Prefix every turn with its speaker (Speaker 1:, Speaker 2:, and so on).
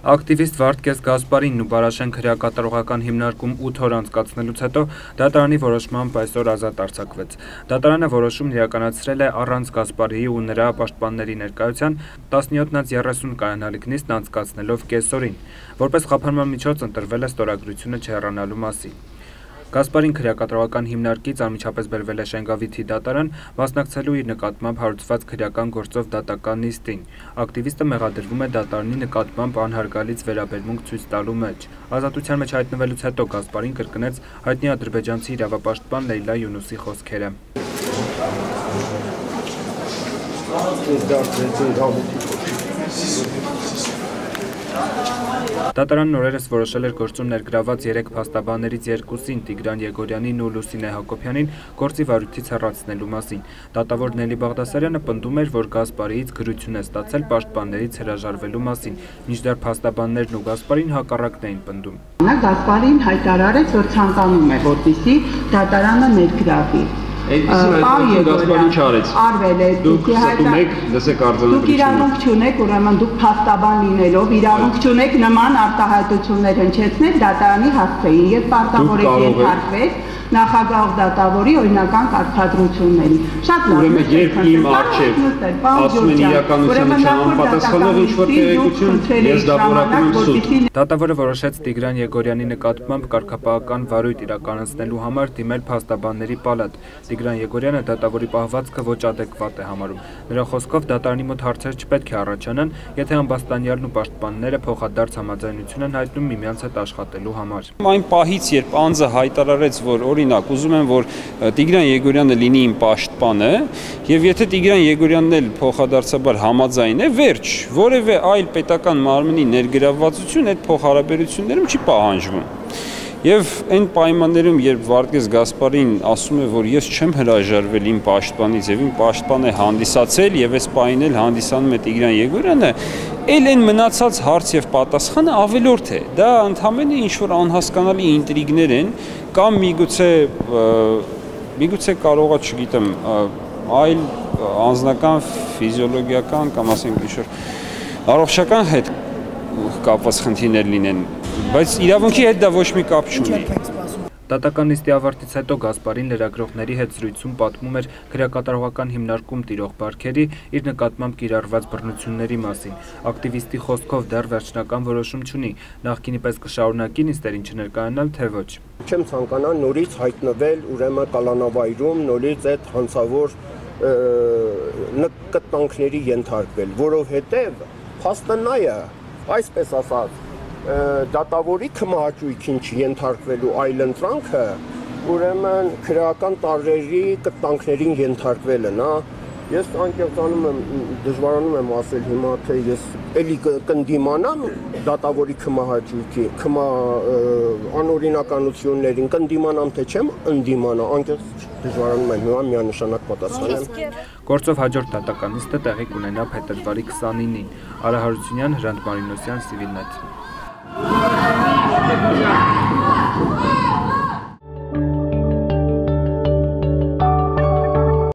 Speaker 1: Ակտիվիստ Վարդգես Գասպարինն ու Բարաշենք հրեակատարողական հիմնարկում 8 օր անցկացնելուց հետո դատարանի որոշմամբ այսօր ազատ արձակվեց։ Դատարանը որոշումն իրականացրել է առանց Գասպարիի ու նրա պաշտպանների ներկայության 17-30 կայանալիք նիստ անցկացնելով կեսօրին, որպես խափանման միջոց ընտրվել է ստորագրությունը չհեռանալու մասին։ Գասպարին քրեակատարողական հիմնարկից անմիջապես բերվել է Շենգավիթի դատարան, մասնակցելու իր նկատմամբ հարուցված քրեական գործով դատական նիստին։ Ակտիվիստը մեղադրվում է դատարանի նկատմամբ անհարգալից վերաբերմունք ցույց տալու մեջ։ Ազատության մեջ հայտնվելուց հետո Գասպարին կրկնեց հայտնի ադրբեջանցի իրավապաշտպան Լեյլա Յունուսի խոսքերը։ Դատարանն օրերս որոշել էր գործում ներգրաված 3 փաստաբաններից 2-ին՝ Տիգրան Եգորյանին ու Լուսինե Հակոբյանին գործի վարույթից հեռացնելու մասին։ Դատավոր Նելի Բաղդասարյանը պնդում էր, որ Գասպարիից գրություն է ստացել պաշտպաններից հրաժարվելու մասին, մինչդեռ փաստաբաններն ու Գասպարին հակառակն էին պնդում։
Speaker 2: Գասպարին հայտարարեց, որ ցանկանում է, որպեսզի դատարանը ներգրավի։
Speaker 3: Գասպարին չարեց։
Speaker 2: Արվել է,
Speaker 3: դուք ստում եք, լսեք արձանագրությունը։
Speaker 2: Դուք իրավունք չունեք, ուրեմն դուք փաստաբան լինելով իրավունք չունեք նման արտահայտություններ հնչեցնել դատարանի հասցեին եւ պարտավոր եք ենթարկվել նախագահ դատավորի օրինական կարգադրությունների։ Շատ լավ։
Speaker 3: Ուրեմն երբ իմ առջև ասում են իրականությանը չհամապատասխանող ինչ-որ տեղեկություն, ես դա որակում եմ սուտ։
Speaker 1: Դատավորը որոշեց Տիգրան Եգորյանի նկատմամբ կարգապահական վարույթ իրականացնելու համար դիմել փաստաբանների պալատ։ Տիգրան Եգորյանը դատավորի պահվածքը ոչ ադեկվատ է համարում։ Նրա խոսքով դատարանի մոտ հարցեր չպետք է առաջանան, եթե ամբաստանյալն ու պաշտպանները փոխադարձ համաձայնություն են հայտնում միմյանց հետ աշխատելու համար։
Speaker 3: Այն պահից, երբ անձը հայտարարեց, որ օրինակ ուզում եմ, որ Տիգրան Եգորյանը լինի իմ պաշտպանը, եւ եթե Տիգրան Եգորյանն էլ փոխադարձաբար համաձայն է, վերջ, որևէ այլ պետական մարմնի ներգրավվածություն այդ փոխհարաբերություններում չի պահանջվում։ Եվ այն պայմաններում, երբ Վարդգես Գասպարին ասում է, որ ես չեմ հրաժարվել իմ պաշտպանից եւ իմ պաշտպանը հանդիսացել եւ այս պահին էլ հանդիսանում է Տիգրան Եգորյանը, էլ այն մնացած հարց եւ պատասխանը ավելորդ է։ Դա ընդհանրապես ինչ-որ անհասկանալի ինտրիգներ են կամ միգուցե կարողա, չգիտեմ, այլ անձնական, ֆիզիոլոգիական կամ ասենք ինչ-որ առողջական հետ կապված խնդիրներ լինեն, բայց իրավունքի հետ դա ոչ մի կապ չունի։
Speaker 1: Դատական նիստի ավարտից հետո Գասպարին լրագրողների հետ զրույցում պատմում էր քրեակատարողական հիմնարկում տիրող բարքերի իր նկատմամբ կիրառված բռնությունների մասին։ Ակտիվիստի խոսքով դեռ վերջնական որոշում չունի, նախկինի պես կշարունակի նիստերին չներկայանալ, թե ոչ։
Speaker 4: Չեմ ցանկանա նորից հայտնվել ուրեմն կալանավայրում, նորից այդ հանցավոր կտանքների ենթարկվել, որովհետև փաստը նա է, այսպես ասած, դատավորի քմահաճույքին չենթարկվելու այլ ընտրանքը, ուրեմն քրեական տարրերի կտանքներին ենթարկվելն է։ Ես անկեղծանում եմ, դժվարանում եմ ասել հիմա, թե ես էլի կնդիմանամ դատավորի քմահաճույքի, անօրինականություններին, կնդիմանամ, թե չեմ ընդդիմանա, անկեղծ դժվարանում եմ հիմա միանշանակ պատասխանեմ։
Speaker 1: Գործով հաջորդ դատական նիստը տեղի կունենա փետրվարի 29-ին։ Արա Հարությունյան, Հրանտ Մարինոսյան, Civilnet։